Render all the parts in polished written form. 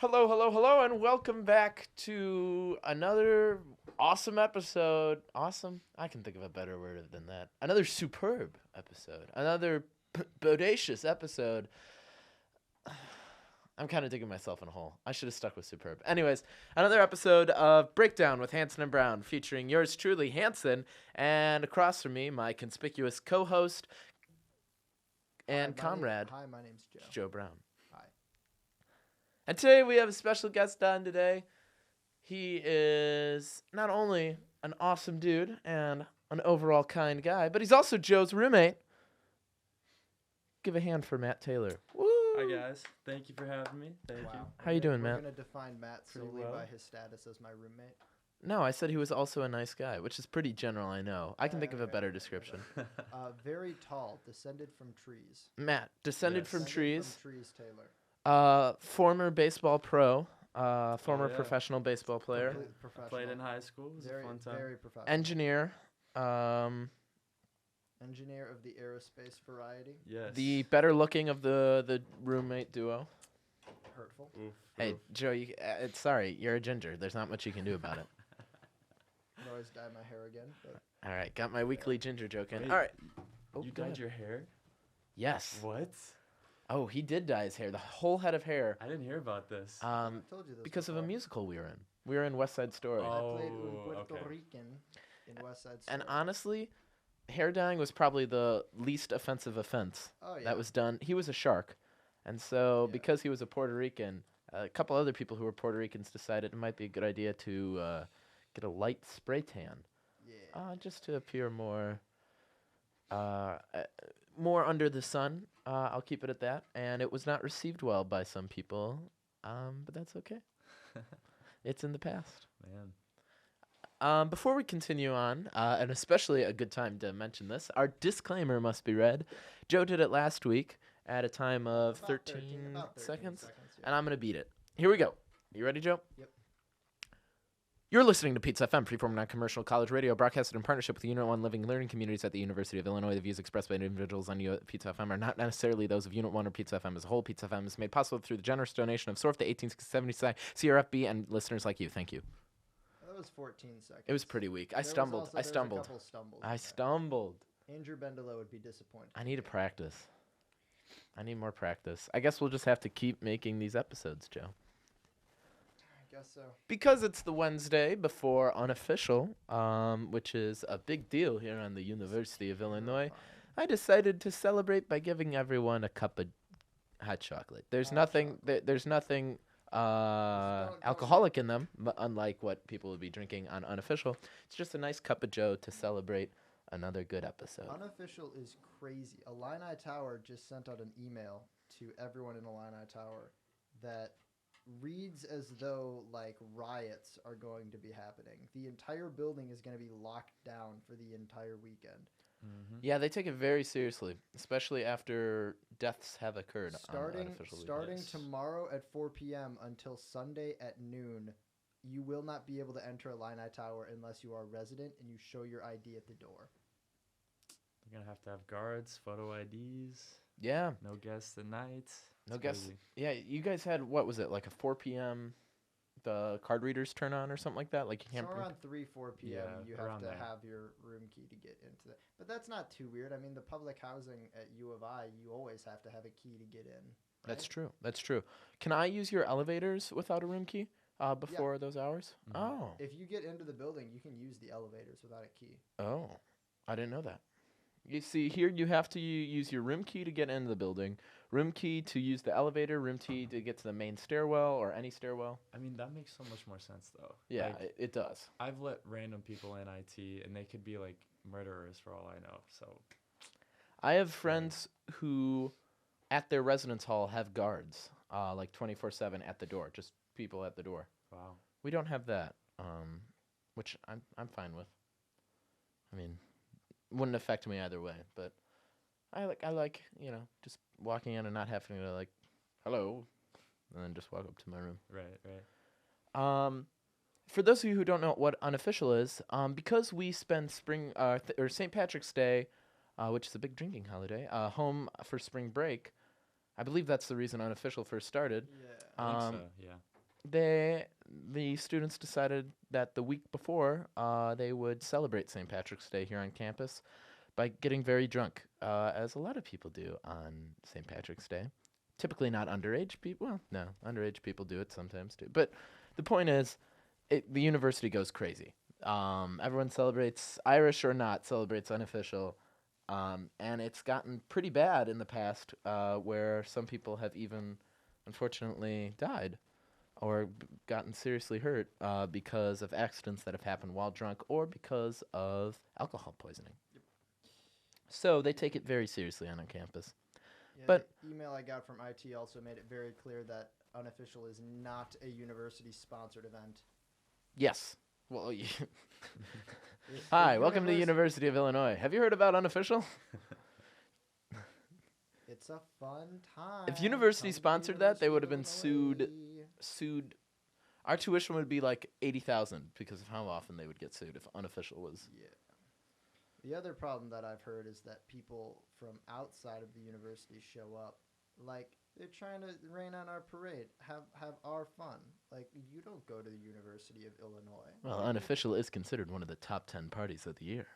Hello, hello, hello, and welcome back to another awesome episode. Awesome? I can think of a better word than that. Another superb episode. Another bodacious episode. I'm kind of digging myself in a hole. I should have stuck with superb. Anyways, another episode of Breakdown with Hansen and Brown, featuring yours truly, Hansen, and across from me, my conspicuous co-host and comrade, Hi, my name's Joe. Joe Brown. Hi. And today we have a special guest on today. He is not only an awesome dude and an overall kind guy, but he's also Joe's roommate. Give a hand for Matt Taylor. Woo! Hi guys, thank you for having me. Thank you. How you doing, Matt? We're going to define Matt Pretty solely well. by his status as my roommate. No, I said he was also a nice guy, which is pretty general, I know. I can think of a Okay. better description. Very tall, descended from trees. Matt, descended Yes. from Descended trees, From trees, Taylor. former baseball pro, former yeah. professional baseball player, Complete professional. Played in high school. It was very, a fun time. very professional. engineer, Engineer of the aerospace variety. Yes. the better looking of the roommate duo. Hurtful. Oof, Hey, oof. Joe, sorry, you're a ginger. There's not much you can do about it. I'd always dye my hair again. But All right, got my weekly ginger joke in. Wait, All right. Oh, You go dyed ahead. your hair? Yes. What? Oh, he did dye his hair, the whole head of hair, I didn't hear about this. I told you this because of a before. musical we were in. We were in West Side Story. Oh. I played Un Puerto okay. Rican in West Side Story. And honestly, hair dyeing was probably the least offensive offense oh, yeah. that was done. He was a shark. And so, Yeah. because he was a Puerto Rican, a couple other people who were Puerto Ricans decided it might be a good idea to get a light spray tan. Yeah. Just to appear more more under the sun. I'll keep it at that. And it was not received well by some people, but that's okay. It's in the past. Man. Before we continue on, and especially a good time to mention this, our disclaimer must be read. Joe did it last week at a time of About 13 about 13 seconds, yeah. and I'm going to beat it. Here we go. You ready, Joe? Yep. You're listening to PizzaFM, freeform non-commercial college radio, broadcasted in partnership with the Unit 1 Living and Learning Communities at the University of Illinois. The views expressed by individuals on PizzaFM are not necessarily those of Unit 1 or PizzaFM as a whole. PizzaFM is made possible through the generous donation of SORF, the 1870 CRFB, and listeners like you. Thank you. That was 14 seconds. It was pretty weak. There was also- there was a couple stumbles in I there. stumbled. Andrew Bendelow would be disappointed. I need to practice. I need more practice. I guess we'll just have to keep making these episodes, Joe. I guess so. Because it's the Wednesday before Unofficial, which is a big deal here on the University of Illinois, Fine. I decided to celebrate by giving everyone a cup of hot chocolate. There's Hot nothing. chocolate. There's nothing don't- alcoholic in them, unlike what people would be drinking on Unofficial. It's just a nice cup of Joe to celebrate another good episode. Unofficial is crazy. Illini Tower just sent out an email to everyone in Illini Tower that reads as though like riots are going to be happening. The entire building is going to be locked down for the entire weekend. Mm-hmm. Yeah, they take it very seriously, especially after deaths have occurred on Starting Unofficial. starting Yes. tomorrow at 4 p.m. until Sunday at noon, you will not be able to enter Illini Tower unless you are a resident and you show your ID at the door. You're gonna have to have guards, photo IDs, Yeah, no guests at night. no It's guess. crazy. Yeah, you guys had, what was it, like a 4 p.m. the card readers turn on or something like that? Like you can't. So around 4 p.m. Yeah, you have around to there. have your room key to get into that. But that's not too weird. I mean, the public housing at U of I, you always have to have a key to get in. That's right? true. That's true. Can I use your elevators without a room key before those hours? Mhm. Oh. If you get into the building, you can use the elevators without a key. Oh. I didn't know that. You see, here you have to use your room key to get into the building, room key to use the elevator, room key to get to the main stairwell or any stairwell. I mean, that makes so much more sense though. Yeah, Like, it does. I've let random people in IT, and they could be like murderers for all I know. So I have friends who, at their residence hall, have guards, like 24/7 at the door, just people at the door. wow. We don't have that, which I'm fine with. I mean, wouldn't affect me either way, but I like just walking in and not having to like, hello, and then just walk up to my room. Right, right. For those of you who don't know what Unofficial is, because we spend spring or St. Patrick's Day, which is a big drinking holiday, home for spring break. I believe that's the reason Unofficial first started. Yeah. I think Um, so, yeah. the students decided that the week before they would celebrate St. Patrick's Day here on campus by getting very drunk, as a lot of people do on St. Patrick's Day. Typically not underage people. Well, no, underage people do it sometimes too. But the point is, the university goes crazy. Everyone celebrates, Irish or not, celebrates Unofficial. And it's gotten pretty bad in the past, where some people have even, unfortunately, died or gotten seriously hurt because of accidents that have happened while drunk or because of alcohol poisoning. So they take it very seriously on campus. Yeah, But- the email I got from IT also made it very clear that Unofficial is not a university-sponsored event. Yes. Well, hi, welcome to the University of Illinois. Have you heard about Unofficial? It's a fun time. If university Come to the sponsored that, they University would have of been sued. Illinois. Our tuition would be like 80,000 because of how often they would get sued if Unofficial was. Yeah. The other problem that I've heard is that people from outside of the university show up. Like, they're trying to rain on our parade, have our fun. Like, you don't go to the University of Illinois. Well, Unofficial is considered one of the top 10 parties of the year.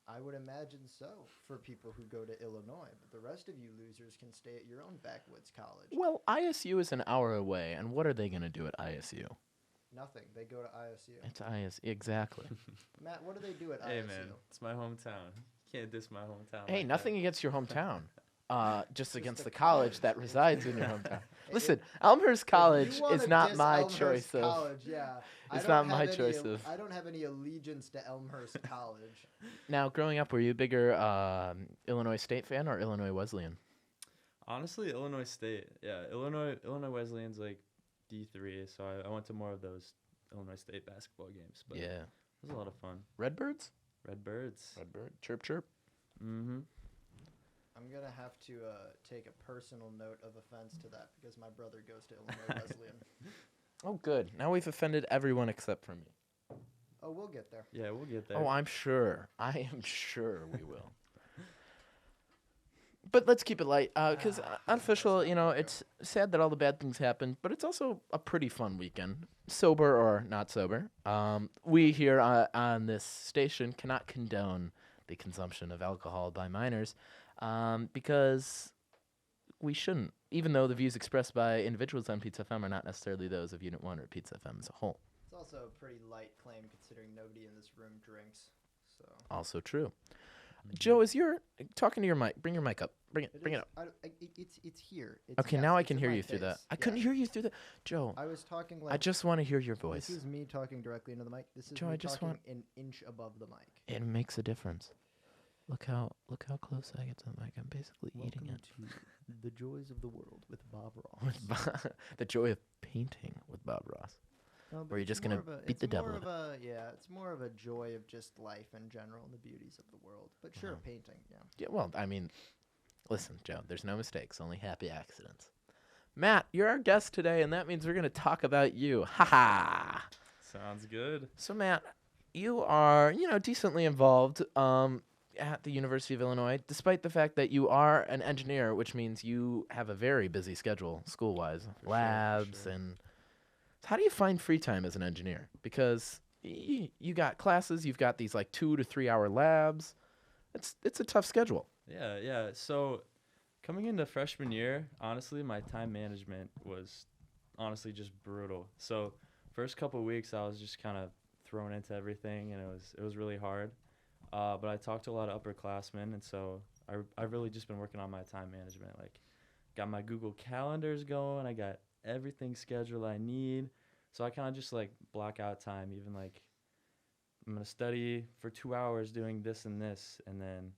I would imagine so for people who go to Illinois, but the rest of you losers can stay at your own backwoods college. Well, ISU is an hour away, and what are they going to do at ISU? Nothing. They go to ISU. It's ISU, exactly. Matt, what do they do at Hey ISU? man, it's my hometown. You can't diss my hometown. Hey, like nothing that. against your hometown. Just Just against the the college college. that resides in your hometown. Hey, Listen, if- Elmhurst If College you wanna is not diss my Elmhurst choice of. College, yeah. I It's don't not my have any choice al- of. I don't have any allegiance to Elmhurst College. Now, growing up, were you a bigger Illinois State fan or Illinois Wesleyan? Honestly, Illinois State. Yeah, Illinois Wesleyan's like D3, so I went to more of those Illinois State basketball games. But Yeah. it was a lot of fun. Redbirds? Redbirds. Redbird. Chirp, chirp. Mm-hmm. I'm going to have to take a personal note of offense to that because my brother goes to Illinois Wesleyan. Oh, good. Now we've offended everyone except for me. Oh, we'll get there. Yeah, we'll get there. Oh, I'm sure. I am sure we will. But let's keep it light, because Unofficial, you know, it's sad that all the bad things happened, but it's also a pretty fun weekend, sober or not sober. We here on this station cannot condone the consumption of alcohol by minors, because we shouldn't, even though the views expressed by individuals on PizzaFM are not necessarily those of Unit 1 or PizzaFM as a whole. It's also a pretty light claim considering nobody in this room drinks. So Also true. Joe, is your talking to your mic? Bring your mic up. Bring it is- up. It's here. Okay, yes, now I it's can in hear my you through that. face. I Yeah. couldn't hear you through the. Joe, I was talking like I just want to hear your voice. This is me talking directly into the mic. This is Joe, me I just talking want- an inch above the mic. It makes a difference. Look how close I get to the mic. I'm basically eating it. to the joys of the world with Bob Ross. With the joy of painting with Bob Ross. No, but Or you're it's just gonna more of a- beat the it's devil more with of a- Yeah, it's more of a joy of just life in general and the beauties of the world. But sure, Uh-huh. painting, yeah. Yeah, well, I mean, listen, Joe. There's no mistakes, only happy accidents. Matt, you're our guest today, and that means we're gonna talk about you. Ha ha. Sounds good. So, Matt, you are, decently involved at the University of Illinois, despite the fact that you are an engineer, which means you have a very busy schedule school-wise, labs, sure. and how do you find free time as an engineer? Because you got classes, you've got these like 2 to 3 hour labs. It's a tough schedule. Yeah. So coming into freshman year, honestly, my time management was honestly just brutal. So first couple of weeks, I was just kind of thrown into everything, and it was really hard. But I talked to a lot of upperclassmen, and so I've really just been working on my time management. Like, got my Google calendars going. I got everything scheduled I need. So I kind of just like block out time, even like I'm going to study for 2 hours doing this and this, and then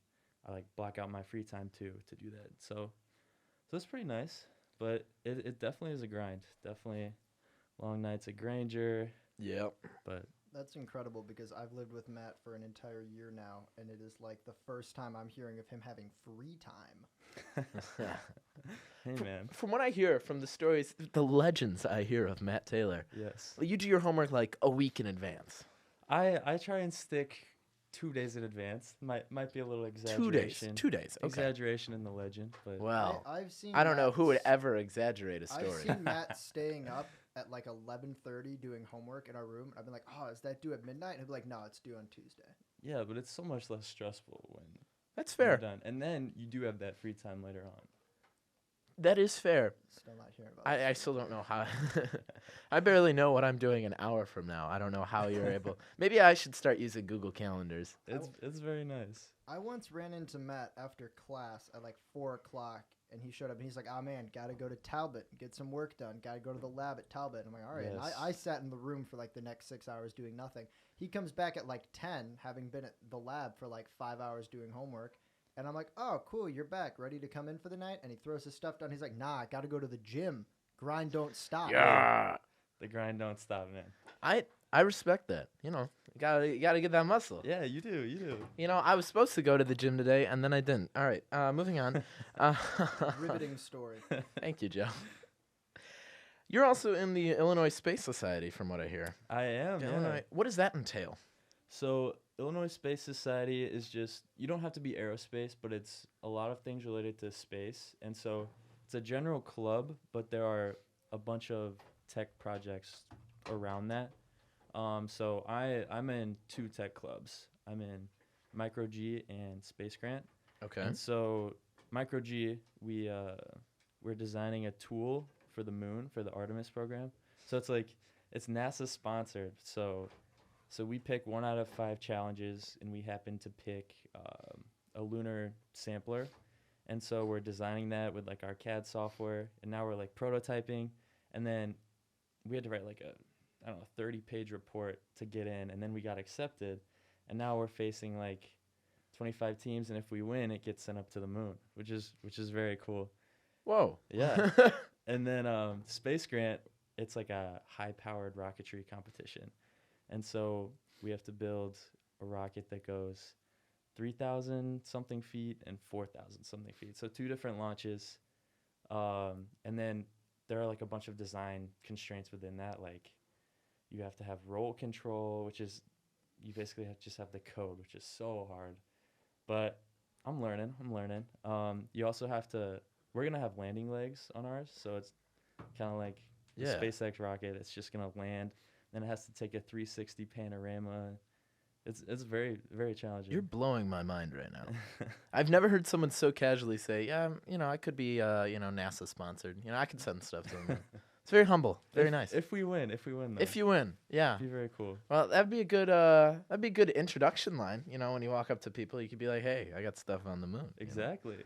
I like block out my free time too to do that. So it's pretty nice, but it definitely is a grind. Definitely long nights at Granger, Yep. but That's incredible because I've lived with Matt for an entire year now, and it is like the first time I'm hearing of him having free time. hey man, From what I hear, from the stories, the legends I hear of Matt Taylor, yes. you do your homework like a week in advance. I try and stick 2 days in advance. Might be a little 2 days. exaggeration. 2 days. Okay. Exaggeration in the legend, but Well, I've seen I don't know who would Matt's- ever exaggerate a I've story. seen Matt staying up at like 11:30 doing homework in our room. I've been like, oh, is that due at midnight? And he'll be like, no, it's due on Tuesday. Yeah, but it's so much less stressful when That's you're fair. done. And then you do have that free time later on. That is fair. Still not hearing about I this. still don't know how. I barely know what I'm doing an hour from now. I don't know how you're able. Maybe I should start using Google Calendars. It's very nice. I once ran into Matt after class at like 4 o'clock, and he showed up, and he's like, oh, man, got to go to Talbot and get some work done. Got to go to the lab at Talbot. And I'm like, all right. Yes. And I sat in the room for like the next 6 hours doing nothing. He comes back at like 10, having been at the lab for like 5 hours doing homework. And I'm like, oh, cool, you're back. Ready to come in for the night? And he throws his stuff down. He's like, nah, I got to go to the gym. Grind don't stop. Yeah. The grind don't stop, man. I respect that. You gotta get that muscle. Yeah, you do. I was supposed to go to the gym today, and then I didn't. All right, moving on. Riveting story. Thank you, Joe. You're also in the Illinois Space Society, from what I hear. I am, yeah. Illinois. What does that entail? So Illinois Space Society is just, you don't have to be aerospace, but it's a lot of things related to space. And so it's a general club, but there are a bunch of tech projects around that. So I'm in 2 tech clubs. I'm in Micro G and Space Grant. Okay. And so Micro G, we're designing a tool for the moon for the Artemis program. So it's NASA sponsored. So we pick 1 out of 5 challenges, and we happen to pick a lunar sampler. And so we're designing that with like our CAD software, and now we're like prototyping. And then we had to write like a 30-page report to get in, and then we got accepted. And now we're facing like 25 teams, and if we win, it gets sent up to the moon, which is very cool. Whoa. Yeah. And then Space Grant, it's like a high-powered rocketry competition. And so we have to build a rocket that goes 3,000 something feet and 4,000 something feet. So 2 different launches. And then there are like a bunch of design constraints within that. Like you have to have roll control, which is, you basically just have the code, which is so hard. But I'm learning. You also have to, we're going to have landing legs on ours. So it's kind of like the SpaceX rocket. It's just going to land. Then it has to take a 360 panorama. It's very, very challenging. You're blowing my mind right now. I've never heard someone so casually say, yeah, I could be, NASA sponsored. I could send stuff to them. It's very humble. Very nice. If we win, though. If you win, yeah. It'd be very cool. Well, that'd be a good introduction line. When you walk up to people, you could be like, hey, I got stuff on the moon. Exactly.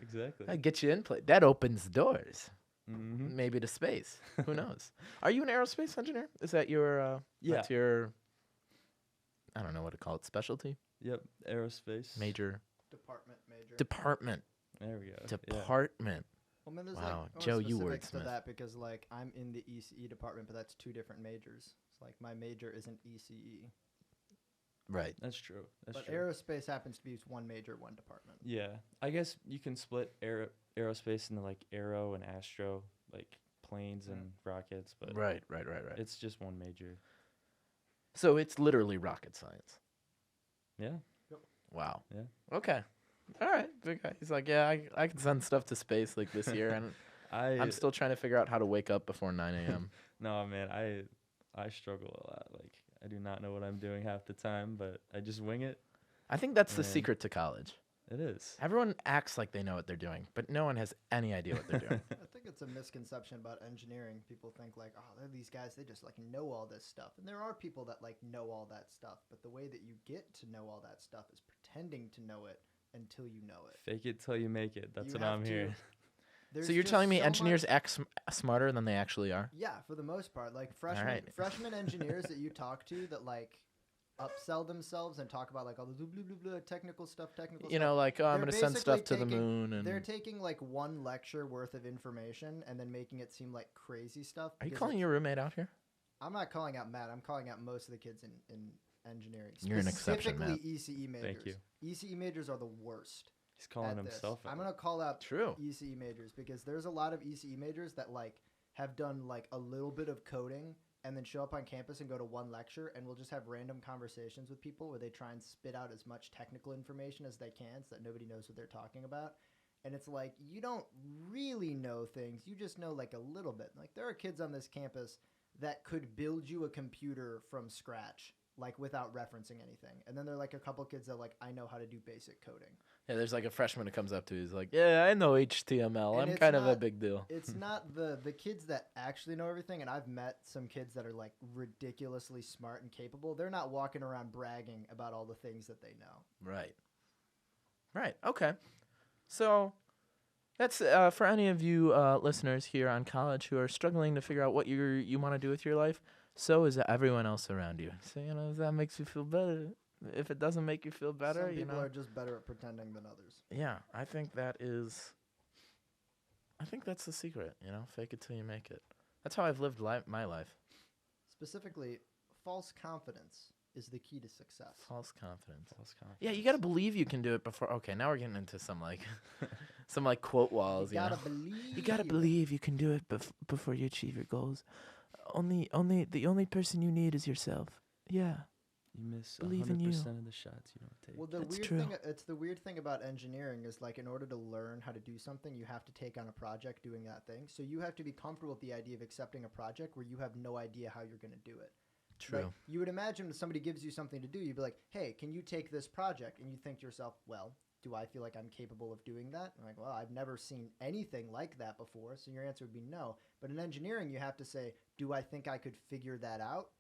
I'd get you in play. That opens doors. Mm-hmm. Maybe to space. Who knows? Are you an aerospace engineer? Is that your that's your, I don't know what to call it, specialty? Yep, aerospace. Major. Department. There we go. Department. Well, man, there's Wow, like Joe, you specifics to wordsmith. that because like I'm in the ECE department, but that's 2 different majors. It's like my major isn't ECE. Right. That's true. But aerospace happens to be 1 major, 1 department. Yeah, I guess you can split aerospace into like aero and astro, like planes and rockets, but Right. it's just 1 major. So it's literally rocket science. Yeah. Wow. Yeah. Okay. All right. Big guy. He's like, yeah, I can send stuff to space like this year, and I'm still trying to figure out how to wake up before 9 a.m. No, man, I struggle a lot. Like I do not know what I'm doing half the time, but I just wing it. I think that's the Man. secret to college. It is. Everyone acts like they know what they're doing, but no one has any idea what they're doing. I think it's a misconception about engineering. People think like, oh, they're these guys, they just like know all this stuff. And there are people that like know all that stuff, but the way that you get to know all that stuff is pretending to know it until you know it. Fake it till you make it. That's You what I'm have to- hearing. So you're just telling me so engineers much- act smarter than they actually are? Yeah, for the most part. Like right. freshman engineers that you talk to that like upsell themselves and talk about like all the blah, blah, blah, technical stuff. Like, oh, I'm They're going to send stuff to the basically moon. And They're taking like 1 lecture worth of information and then making it seem like crazy stuff. Are you because calling your roommate out here? I'm not calling out Matt. I'm calling out most of the kids in engineering. You're an exception, Matt. Specifically ECE majors. Thank you. ECE majors are the worst. He's calling at this. himself out. I'm gonna call out True. ECE majors because there's a lot of ECE majors that like have done like a little bit of coding and then show up on campus and go to 1 lecture and we'll just have random conversations with people where they try and spit out as much technical information as they can so that nobody knows what they're talking about. And it's like, you don't really know things. You just know like a little bit. Like there are kids on this campus that could build you a computer from scratch, like without referencing anything. And then there are like a couple kids that are like, I know how to do basic coding. Yeah, there's like a freshman who comes up to you, he's like, yeah, I know HTML. And I'm it's kind of a not- big deal. It's not the kids that actually know everything, and I've met some kids that are like ridiculously smart and capable. They're not walking around bragging about all the things that they know. Right. Right. Okay. So that's for any of you listeners here on college who are struggling to figure out what you want to do with your life. So is everyone else around you. So if that makes you feel better. If it doesn't make you feel better, Some people are just better at pretending than others. Yeah, I think that's the secret. Fake it till you make it. That's how I've lived my life. Specifically, false confidence is the key to success. False confidence. False confidence. Yeah, you gotta believe you can do it before. Okay, now we're getting into some some quote walls. You gotta know? believe. You gotta believe you can do it before you achieve your goals. The only person you need is yourself. Yeah. You miss Believe in you. 100% of the shots you don't take. Well, the weird thing about engineering is like in order to learn how to do something, you have to take on a project doing that thing. So you have to be comfortable with the idea of accepting a project where you have no idea how you're going to do it. True. Like, you would imagine when somebody gives you something to do, you'd be like, hey, can you take this project? And you think to yourself, well, do I feel like I'm capable of doing that? I'm like, well, I've never seen anything like that before. So your answer would be no. But in engineering, you have to say, do I think I could figure that out?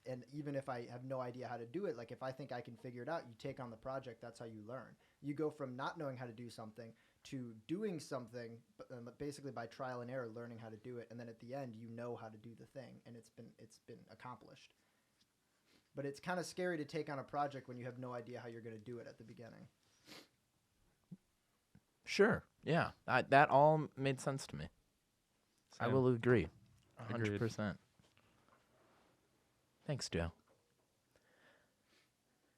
And even if I have no idea how to do it, like if I think I can figure it out, you take on the project. That's how you learn. You go from not knowing how to do something to doing something, basically by trial and error, learning how to do it. And then at the end, you know how to do the thing, and it's been accomplished. But it's kind of scary to take on a project when you have no idea how you're going to do it at the beginning. Sure. Yeah. That all made sense to me. I Same. will agree. Agreed. 100%. Thanks, Joe.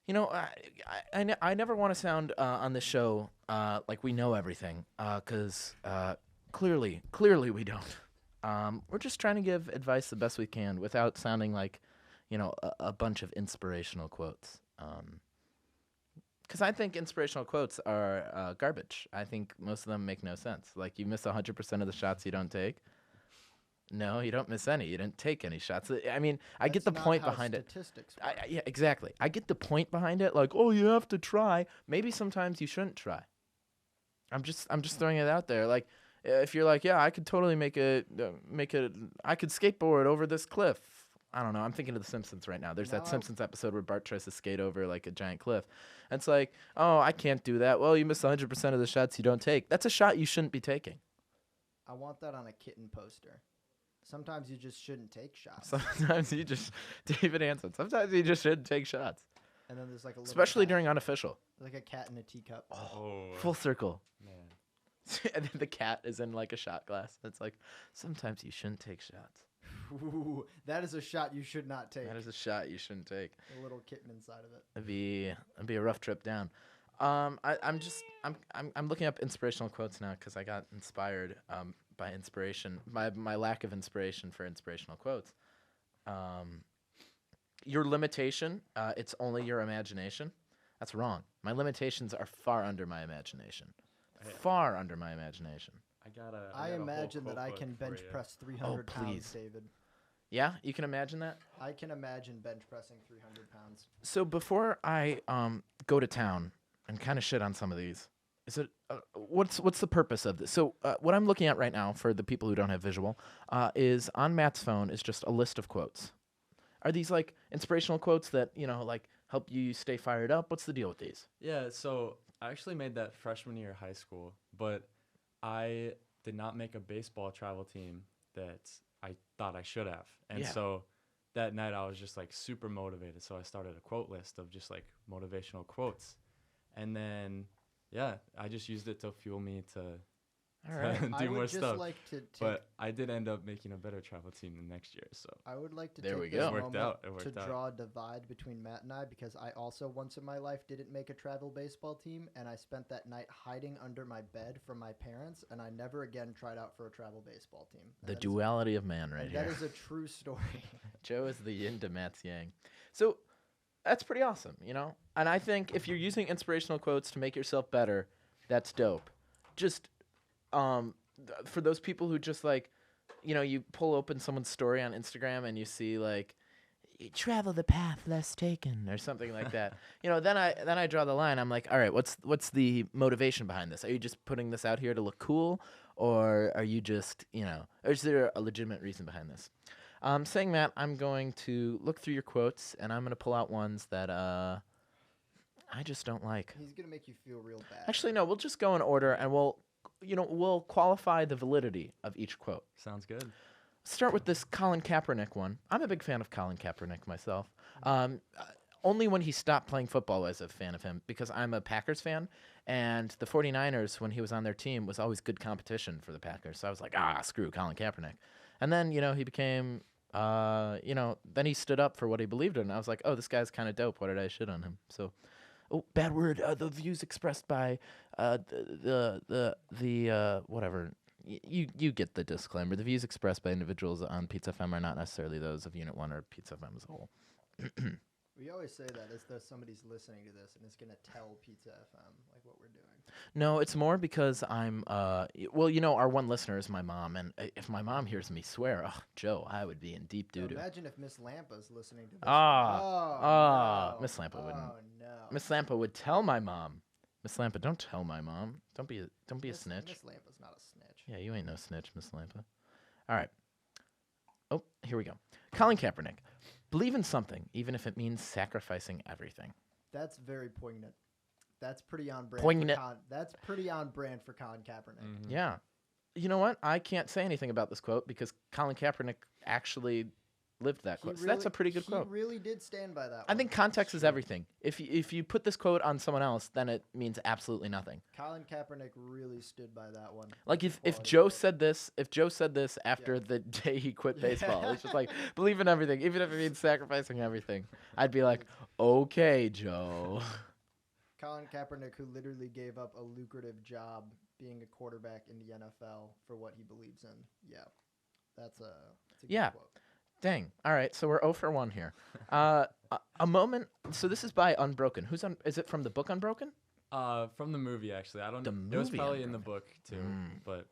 I never want to sound on this show like we know everything, because clearly we don't. We're just trying to give advice the best we can without sounding like, a bunch of inspirational quotes. Because I think inspirational quotes are garbage. I think most of them make no sense. Like, you miss 100% of the shots you don't take. No, you don't miss any. You didn't take any shots. I mean, I get the point behind it. Statistics work. Yeah, exactly. I get the point behind it. Like, oh, you have to try. Maybe sometimes you shouldn't try. I'm just throwing it out there. Like, if you're like, yeah, I could totally I could skateboard over this cliff. I don't know. I'm thinking of The Simpsons right now. There's that Simpsons episode where Bart tries to skate over like a giant cliff. And it's like, oh, I can't do that. Well, you miss 100% of the shots you don't take. That's a shot you shouldn't be taking. I want that on a kitten poster. Sometimes you just shouldn't take shots. Sometimes you just, David Hansen, sometimes you just shouldn't take shots. And then there's like a little Especially cat, during Unofficial. like a cat in a teacup. Oh, Full circle. man. And then the cat is in like a shot glass. It's like, sometimes you shouldn't take shots. Ooh, that is a shot you should not take. That is a shot you shouldn't take. A little kitten inside of it. It'd be a rough trip down. I'm looking up inspirational quotes now because I got inspired by inspiration, my lack of inspiration for inspirational quotes. Your limitation, it's only your imagination. That's wrong. My limitations are far under my imagination. Far under my imagination. I imagine that I can bench press 300 please. pounds, David. Yeah, you can imagine that? I can imagine bench pressing 300 pounds. So before I go to town and kind of shit on some of these, is it what's the purpose of this? So what I'm looking at right now for the people who don't have visual is on Matt's phone is just a list of quotes. Are these like inspirational quotes that like help you stay fired up? What's the deal with these? Yeah, so I actually made that freshman year of high school, but I did not make a baseball travel team that I thought I should have. And so that night I was just like super motivated. So I started a quote list of just like motivational quotes. And then, yeah, I just used it to fuel me to All right. do more stuff. Like to take, but I did end up making a better travel team the next year. So I would like to There we take this go. It worked moment out. It worked to out. draw a divide between Matt and I, because I also once in my life didn't make a travel baseball team, and I spent that night hiding under my bed from my parents, and I never again tried out for a travel baseball team. And The that is- duality of man right and here. That is a true story. Joe is the yin to Matt's yang. So that's pretty awesome, And I think if you're using inspirational quotes to make yourself better, that's dope. Just for those people who just like you pull open someone's story on Instagram and you see like, "You travel the path less taken" or something like that. Then I draw the line. I'm like, all right, what's the motivation behind this? Are you just putting this out here to look cool, or are you just, or is there a legitimate reason behind this? Saying that, I'm going to look through your quotes and I'm going to pull out ones that I just don't like. He's gonna make you feel real bad. Actually, no, we'll just go in order and we'll qualify the validity of each quote. Sounds good. Start with this Colin Kaepernick one. I'm a big fan of Colin Kaepernick myself. Only when he stopped playing football was I a fan of him, because I'm a Packers fan, and the 49ers, when he was on their team, was always good competition for the Packers. So I was like, screw Colin Kaepernick. And then, he became, then he stood up for what he believed in. And I was like, oh, this guy's kind of dope. Why did I shit on him? So, bad word. The views expressed by whatever. You get the disclaimer. The views expressed by individuals on PizzaFM are not necessarily those of Unit 1 or PizzaFM as a whole. We always say that as though somebody's listening to this and is going to tell Pizza FM like what we're doing. No, it's more because I'm, our one listener is my mom, and if my mom hears me swear, Joe, I would be in deep doo-doo. Imagine if Miss Lampa's listening to this. No. Miss Lampa wouldn't. Oh, no. Miss Lampa would tell my mom. Miss Lampa, don't tell my mom. Don't be a snitch. Miss Lampa's not a snitch. Yeah, you ain't no snitch, Miss Lampa. All right. Oh, here we go. Colin Kaepernick. Believe in something, even if it means sacrificing everything. That's very poignant. That's pretty on brand. Poignant. That's pretty on brand for Colin Kaepernick. Mm-hmm. Yeah. You know what? I can't say anything about this quote because Colin Kaepernick actually lived that quote. So that's a pretty good quote. He really did stand by that one. I think context is everything. If you put this quote on someone else, then it means absolutely nothing. Colin Kaepernick really stood by that one. Like if Joe said this after the day he quit baseball, it's just like, believe in everything, even if it means sacrificing everything. I'd be like, okay, Joe. Colin Kaepernick, who literally gave up a lucrative job being a quarterback in the NFL for what he believes in. Yeah, that's a good quote. Dang. All right, so we're 0 for 1 here. A moment. So this is by Unbroken. Is it from the book Unbroken? From the movie, actually. I don't know. The It was movie probably in the Unbroken. book too, but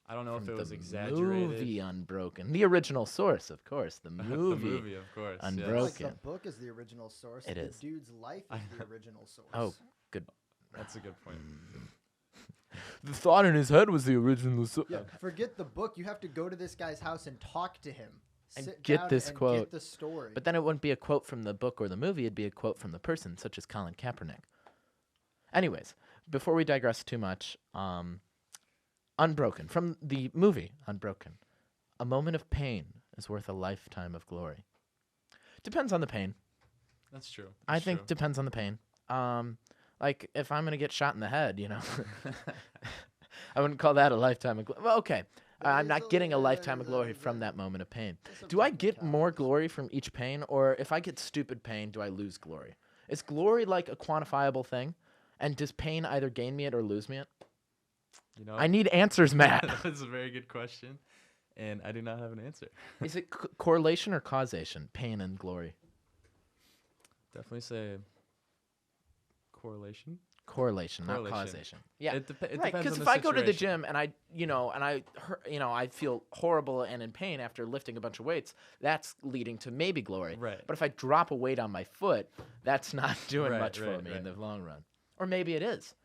I don't know From if it was the exaggerated. movie Unbroken. The original source, of course. The The movie. movie, of course. yes. Unbroken. Like the book is the original source. It the is. dude's life is the original source. Oh, good. That's a good point. The thought in his head was the original source. Yeah, forget the book. You have to go to this guy's house and talk to him. And Sit get down this and quote. Get the story. But then it wouldn't be a quote from the book or the movie. It'd be a quote from the person, such as Colin Kaepernick. Anyways, before we digress too much, Unbroken. From the movie Unbroken. A moment of pain is worth a lifetime of glory. Depends on the pain. That's true. I That's think true. depends on the pain. Like if I'm gonna get shot in the head, I wouldn't call that a lifetime of glory. Well, okay. I'm not getting a lifetime of glory from that moment of pain. Do I get more glory from each pain, or if I get stupid pain, do I lose glory? Is glory like a quantifiable thing? And does pain either gain me it or lose me it? I need answers, Matt. That's a very good question, and I do not have an answer. Is it correlation or causation? Pain and glory. Definitely say correlation. Correlation, not Correlation. causation. Yeah, It right. depends Because on if the I go to the situation. gym and I feel horrible and in pain after lifting a bunch of weights, that's leading to maybe glory. Right. But if I drop a weight on my foot, that's not doing Right, much for right, me in right. the long run. Or maybe it is.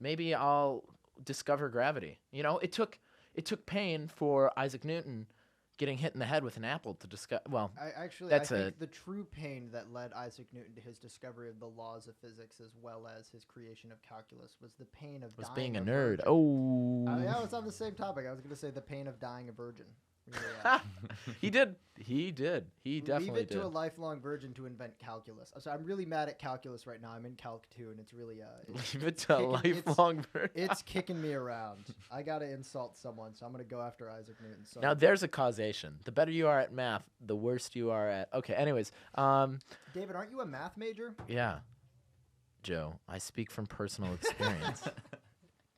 Maybe I'll discover gravity. It took pain for Isaac Newton getting hit in the head with an apple to discover. Well, I that's think the true pain that led Isaac Newton to his discovery of the laws of physics as well as his creation of calculus was the pain of was dying being a virgin. nerd. Oh, Yeah, it's on the same topic. I was going to say the pain of dying a virgin. Really, he did. He definitely Leave it did. to a lifelong virgin to invent calculus. So I'm really mad at calculus right now. I'm in Calc 2, and it's really Leave it to a kicking- lifelong bird. it's kicking me around. I got to insult someone, so I'm going to go after Isaac Newton. So Now there's a causation. The better you are at math, the worse you are at. Okay. Anyways, David, aren't you a math major? yeah, Joe, I speak from personal experience,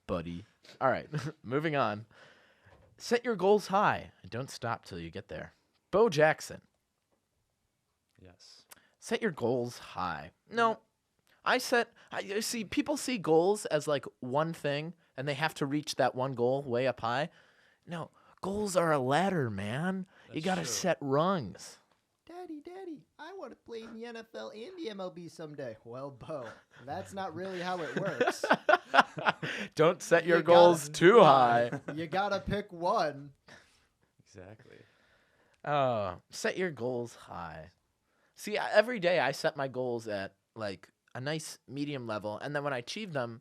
buddy. All right, moving on. Set your goals high and don't stop till you get there. Bo Jackson. Yes. Set your goals high. No, I see people see goals as like one thing and they have to reach that one goal way up high. No, Goals are a ladder, man. You That's got to true. set rungs. Daddy, I want to play in the NFL and the MLB someday. Well, Bo, that's not really how it works. Don't set your You goals gotta- too high. You gotta pick one. Exactly. Set your goals high. See, every day I set my goals at like a nice medium level, and then when I achieve them,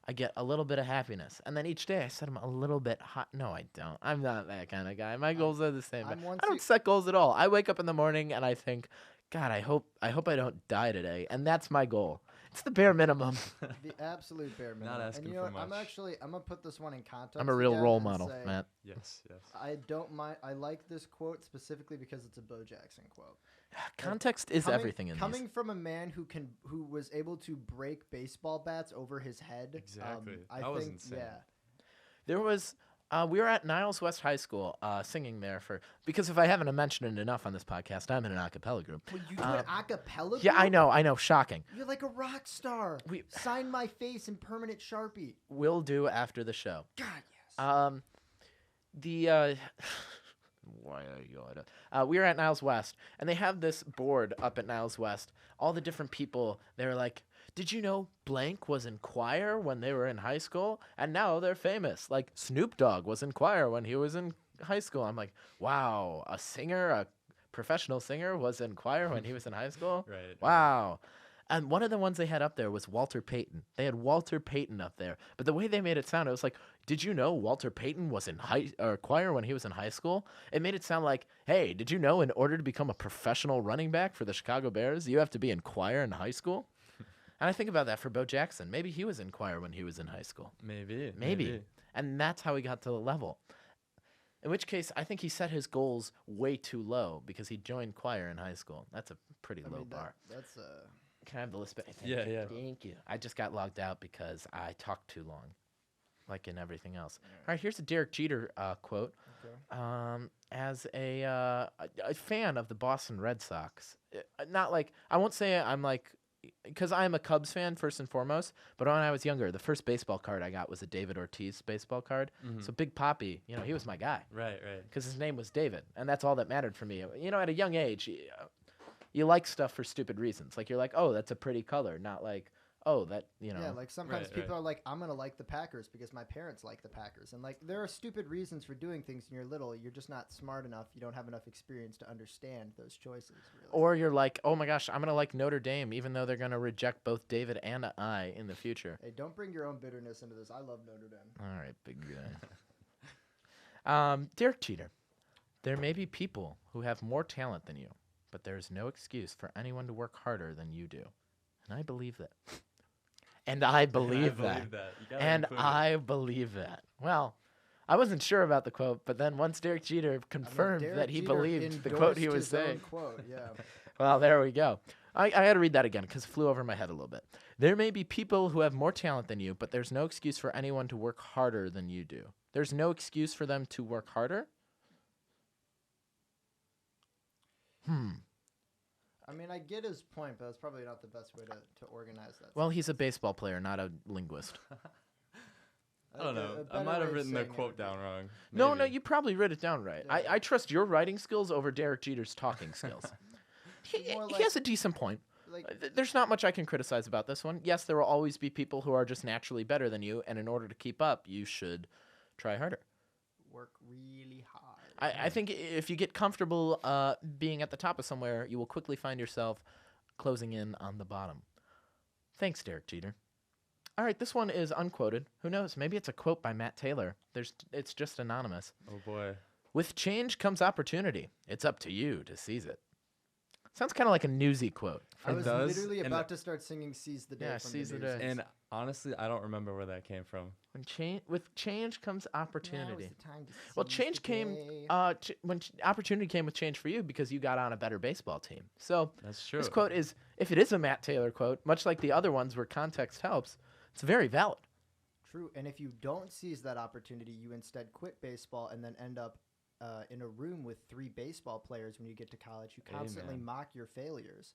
I get a little bit of happiness. And then each day I set them a little bit high. No, I don't. I'm not that kind of guy. My goals are the same. I'm But once I don't you- set goals at all. I wake up in the morning and I think, God, I hope I don't die today, and that's my goal. It's the bare minimum. The absolute bare minimum. asking and you know for what? I'm much. gonna put this one in context. I'm a real again role and model, say, Matt. Yes. I don't mind. I like this quote specifically because it's a Bo Jackson quote. Context is everything in coming these. from a man who was able to break baseball bats over his head. Exactly. I That was think insane. yeah. There was, we were at Niles West High School singing there because if I haven't mentioned it enough on this podcast, I'm in an a cappella group. Well, you do an acapella. Yeah, I group? know, shocking. You're like a rock star. Sign my face in permanent Sharpie. Will do after the show. God yes. Why are you we were at Niles West, and they have this board up at Niles West. All the different people, they were like, did you know blank was in choir when they were in high school? And now they're famous. Like Snoop Dogg was in choir when he was in high school. I'm like, wow, a professional singer was in choir when he was in high school? Right. Wow. And one of the ones they had up there was Walter Payton. They had Walter Payton up there. But the way they made it sound, it was like, did you know Walter Payton was in choir when he was in high school? It made it sound like, hey, did you know in order to become a professional running back for the Chicago Bears, you have to be in choir in high school? And I think about that for Bo Jackson. Maybe he was in choir when he was in high school. Maybe. And that's how he got to the level. In which case, I think he set his goals way too low because he joined choir in high school. That's a pretty low bar. That's Can I have the list? Yeah. Thank you. I just got logged out because I talked too long, like in everything else. All right, here's a Derek Jeter quote. Okay. As a fan of the Boston Red Sox, not like I won't say I'm like, because I'm a Cubs fan first and foremost. But when I was younger, the first baseball card I got was a David Ortiz baseball card. So Big Papi, he was my guy. Right. Because his name was David, and that's all that mattered for me. At a young age. You like stuff for stupid reasons. Like you're like, oh, that's a pretty color, not like, oh, that. Yeah, like sometimes Right, people right. are like, I'm gonna like the Packers because my parents like the Packers, and like there are stupid reasons for doing things when you're little. You're just not smart enough. You don't have enough experience to understand those choices. Really. Or you're like, oh my gosh, I'm gonna like Notre Dame, even though they're gonna reject both David and I in the future. Hey, don't bring your own bitterness into this. I love Notre Dame. All right, big guy. Derek Jeter, there may be people who have more talent than you, but there is no excuse for anyone to work harder than you do, and I believe that. And I believe that. You gotta And include it. I believe that. Well, I wasn't sure about the quote, but then once Derek Jeter confirmed Derek that he Jeter believed the quote he endorsed was his own saying. Quote, yeah. Well, there we go. I had to read that again because it flew over my head a little bit. There may be people who have more talent than you, but there's no excuse for anyone to work harder than you do. There's no excuse for them to work harder? I mean, I get his point, but that's probably not the best way to organize that. Well, he's a baseball player, not a linguist. I don't know. A I better might way have of written the saying it quote would be- down wrong. No, Maybe. you probably wrote it down right. Yeah. I trust your writing skills over Derek Jeter's talking skills. he More he like- has a decent point. Like, There's not much I can criticize about this one. Yes, there will always be people who are just naturally better than you, and in order to keep up, you should try harder. work really hard. I think if you get comfortable being at the top of somewhere, you will quickly find yourself closing in on the bottom. Thanks, Derek Jeter. All right, this one is unquoted. Who knows? Maybe it's a quote by Matt Taylor. It's just anonymous. Oh boy. With change comes opportunity. It's up to you to seize it. Sounds kind of like a newsy quote. I was does, literally and about to start singing "Seize the Day." Yeah, from Seize the News. Day. And honestly, I don't remember where that came from. With change comes opportunity. Now is the time to Well, seize change the came day. opportunity came with change for you because you got on a better baseball team. So That's true. this quote is, if it is a Matt Taylor quote, much like the other ones where context helps, it's very valid. True, and if you don't seize that opportunity, you instead quit baseball and then end up in a room with 3 baseball players when you get to college who constantly Amen. mock your failures.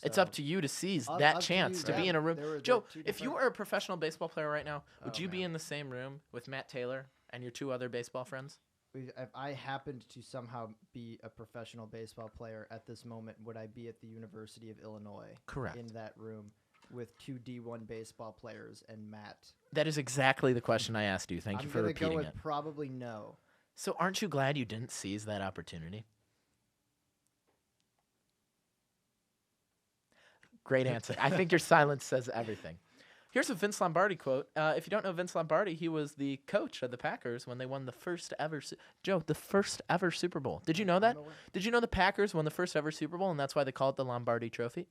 It's So, up to you to seize Up- that up to chance you, to be yeah. in a room. There were Joe, two if you different- were a professional baseball player right now, would Oh, you be man. in the same room with Matt Taylor and your 2 other baseball friends? if I happened to somehow be a professional baseball player at this moment, would I be at the University of Illinois? Correct. In that room with 2 D1 baseball players and Matt? That is exactly the question I asked you. Thank you for I'm repeating gonna go it. with probably no. So aren't you glad you didn't seize that opportunity? Great answer. I think your silence says everything. Here's a Vince Lombardi quote. If you don't know Vince Lombardi, he was the coach of the Packers when they won the first ever the first ever Super Bowl. Did you know that? Did you know the Packers won the first ever Super Bowl, and that's why they call it the Lombardi Trophy?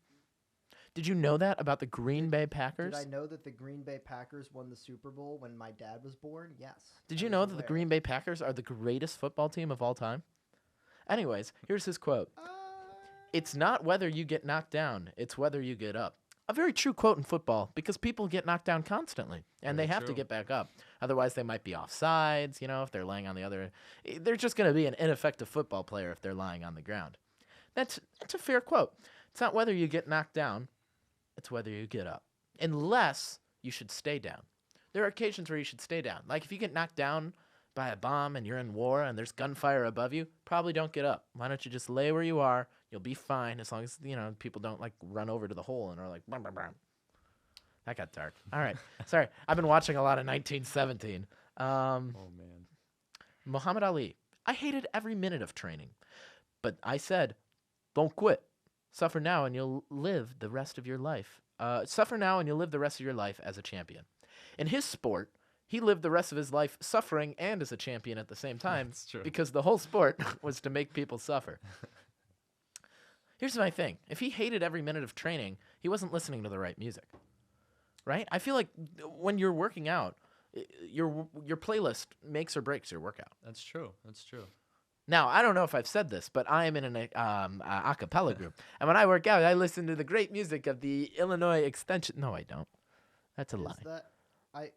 Did you know that about the Green Bay Packers? Did I know that the Green Bay Packers won the Super Bowl when my dad was born? Yes. Did you know that the Green Bay Packers are the greatest football team of all time? Anyways, here's his quote. It's not whether you get knocked down, it's whether you get up. A very true quote in football, because people get knocked down constantly, and they have to get back up. Otherwise, they might be offsides, if they're laying on the other. They're just going to be an ineffective football player if they're lying on the ground. That's a fair quote. It's not whether you get knocked down, it's whether you get up. Unless you should stay down. There are occasions where you should stay down. Like if you get knocked down by a bomb and you're in war and there's gunfire above you, probably don't get up. Why don't you just lay where you are? You'll be fine as long as, people don't run over to the hole and are like, brum, brum, brum. That got dark. All right. Sorry. I've been watching a lot of 1917. Oh, man. Muhammad Ali. I hated every minute of training. But I said, don't quit. Suffer now and you'll live the rest of your life. Suffer now and you'll live the rest of your life as a champion. In his sport, he lived the rest of his life suffering and as a champion at the same time. That's true. Because the whole sport was to make people suffer. Here's my thing. If he hated every minute of training, he wasn't listening to the right music. Right? I feel like when you're working out, your playlist makes or breaks your workout. That's true. That's true. Now, I don't know if I've said this, but I am in an a cappella group. And when I work out, I listen to the great music of the Illinois Extension. No, I don't. That's a lie.